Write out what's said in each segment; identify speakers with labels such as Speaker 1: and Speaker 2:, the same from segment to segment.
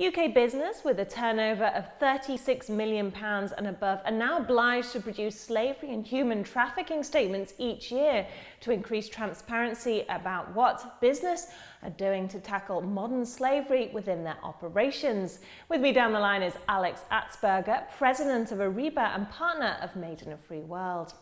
Speaker 1: UK business with a turnover of £36 million and above are now obliged to produce slavery and human trafficking statements each year to increase transparency about what business are doing to tackle modern slavery within their operations. With me down the line is Alex Atzberger, president of Ariba and partner of Made in a Free World.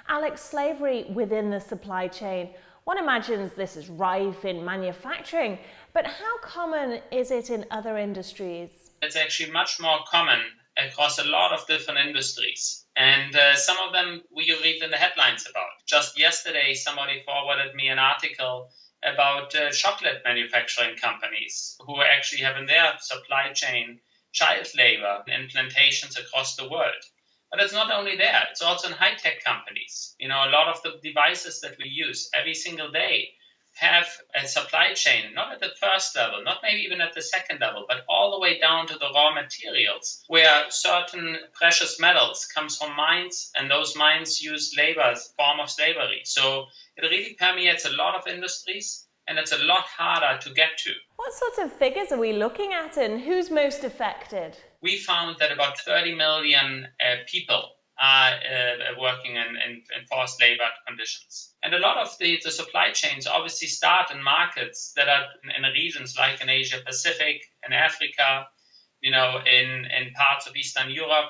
Speaker 1: Alex, slavery within the supply chain. One imagines this is rife in manufacturing, but how common is it in other industries?
Speaker 2: It's actually much more common across a lot of different industries. And some of them you read in the headlines about. Just yesterday, somebody forwarded me an article about chocolate manufacturing companies who actually have in their supply chain child labor in plantations across the world. But it's not only there, it's also in high-tech companies. You know, a lot of the devices that we use every single day have a supply chain, not at the first level, not maybe even at the second level, but all the way down to the raw materials, where certain precious metals comes from mines, and those mines use labor as a form of slavery. So it really permeates a lot of industries, and it's a lot harder to get to.
Speaker 1: What sorts of figures are we looking at, and who's most affected?
Speaker 2: We found that about 30 million people are working in forced labor conditions. And a lot of the supply chains obviously start in markets that are in regions like in Asia Pacific, in Africa, you know, in parts of Eastern Europe.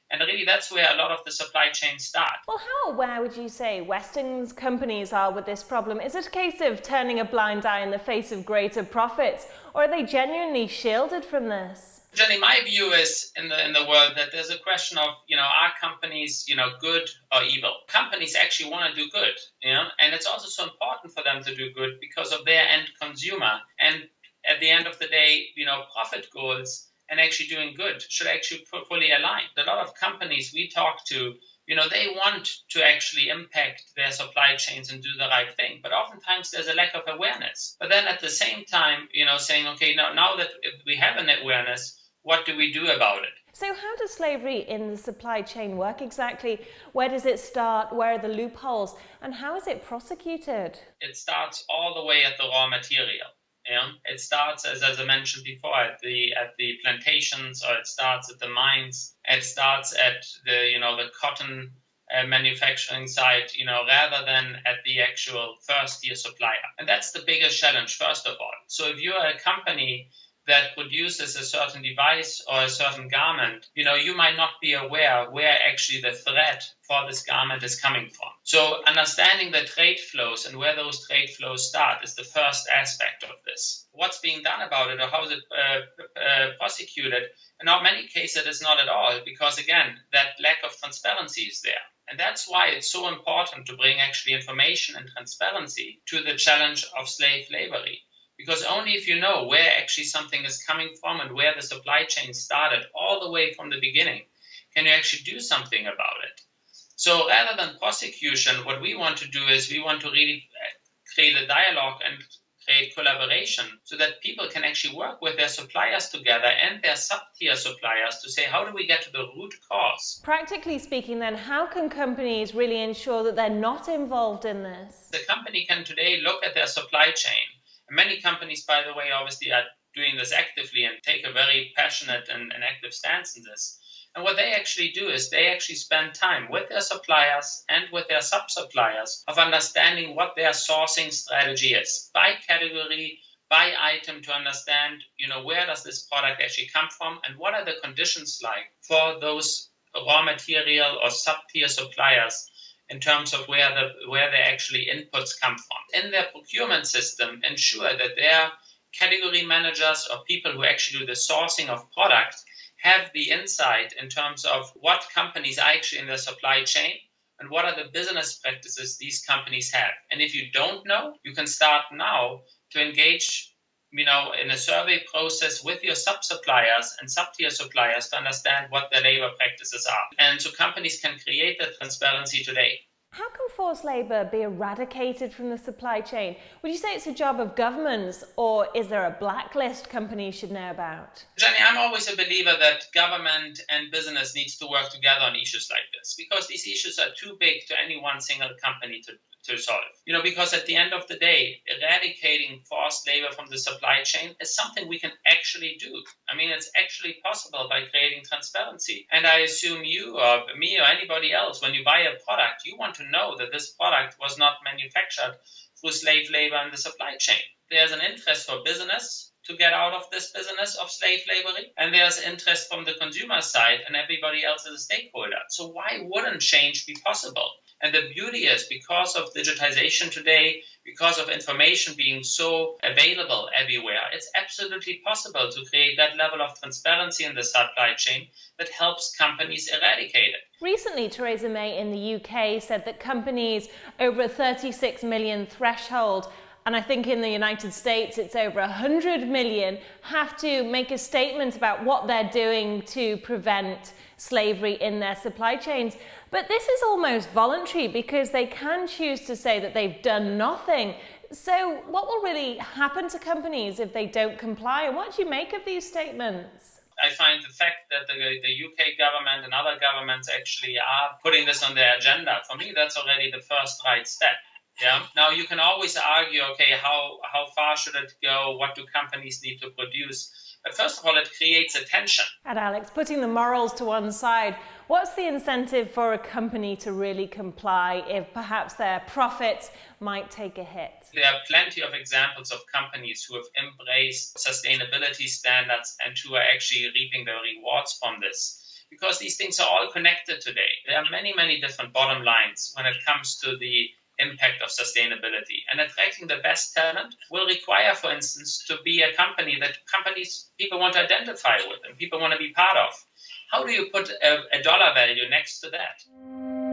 Speaker 2: And really, that's where a lot of the supply chains start.
Speaker 1: Well, how aware would you say Western companies are with this problem? Is it a case of turning a blind eye in the face of greater profits, or are they genuinely shielded from this?
Speaker 2: Jenny, my view is in the world that there's a question of, you know, are companies, you know, good or evil? Companies actually want to do good, you know, and it's also so important for them to do good because of their end consumer. And at the end of the day, you know, profit goals and actually doing good should actually fully align. A lot of companies we talk to, you know, they want to actually impact their supply chains and do the right thing. But oftentimes there's a lack of awareness. But then at the same time, you know, saying, okay, now that we have an awareness, what do we do about it?
Speaker 1: So how does slavery in the supply chain work exactly? Where does it start? Where are the loopholes? And how is it prosecuted?
Speaker 2: It starts all the way at the raw material. You know? It starts, as I mentioned before, at the plantations, or it starts at the mines. It starts at the cotton manufacturing site, you know, rather than at the actual first-tier supplier. And that's the biggest challenge, first of all. So if you're a company that produces a certain device or a certain garment, you know, you might not be aware where actually the threat for this garment is coming from. So understanding the trade flows and where those trade flows start is the first aspect of this. What's being done about it, or how is it prosecuted? In many cases, it is not at all, because again, that lack of transparency is there. And that's why it's so important to bring actually information and transparency to the challenge of slave slavery. Because only if you know where actually something is coming from and where the supply chain started all the way from the beginning, can you actually do something about it? So rather than prosecution, what we want to do is we want to really create a dialogue and create collaboration so that people can actually work with their suppliers together and their sub-tier suppliers to say, how do we get to the root cause?
Speaker 1: Practically speaking then, how can companies really ensure that they're not involved in this?
Speaker 2: The company can today look at their supply chain. Many companies, by the way, obviously are doing this actively and take a very passionate and active stance in this. And what they actually do is they actually spend time with their suppliers and with their sub-suppliers of understanding what their sourcing strategy is, by category, by item, to understand, you know, where does this product actually come from and what are the conditions like for those raw material or sub-tier suppliers in terms of where their actually inputs come from. In their procurement system, ensure that their category managers or people who actually do the sourcing of products have the insight in terms of what companies are actually in their supply chain and what are the business practices these companies have. And if you don't know, you can start now to engage, you know, in a survey process with your sub-suppliers and sub-tier suppliers to understand what their labor practices are. And so companies can create that transparency today.
Speaker 1: How can forced labour be eradicated from the supply chain? Would you say it's a job of governments, or is there a blacklist companies should know about?
Speaker 2: Jenny, I'm always a believer that government and business needs to work together on issues like this, because these issues are too big to any one single company to solve. Because at the end of the day, eradicating forced labor from the supply chain is something we can actually do. It's actually possible by creating transparency. And I assume you or me or anybody else, when you buy a product, you want to know that this product was not manufactured through slave labor in the supply chain. There's an interest for business to get out of this business of slave laboring, and there's interest from the consumer side, and everybody else is a stakeholder. So why wouldn't change be possible? And the beauty is, because of digitization today, because of information being so available everywhere, it's absolutely possible to create that level of transparency in the supply chain that helps companies eradicate it.
Speaker 1: Recently, Theresa May in the UK said that companies over a 36 million threshold, and I think in the United States it's over 100 million, have to make a statement about what they're doing to prevent slavery in their supply chains. But this is almost voluntary, because they can choose to say that they've done nothing. So what will really happen to companies if they don't comply? And what do you make of these statements?
Speaker 2: I find the fact that the UK government and other governments actually are putting this on their agenda, for me, that's already the first right step. Yeah. Now, you can always argue, okay, how far should it go? What do companies need to produce? But first of all, it creates a tension.
Speaker 1: And Alex, putting the morals to one side, what's the incentive for a company to really comply if perhaps their profits might take a hit?
Speaker 2: There are plenty of examples of companies who have embraced sustainability standards and who are actually reaping the rewards from this, because these things are all connected today. There are many, many different bottom lines when it comes to the impact of sustainability. And attracting the best talent will require, for instance, to be a company that people want to identify with and people want to be part of. How do you put a dollar value next to that?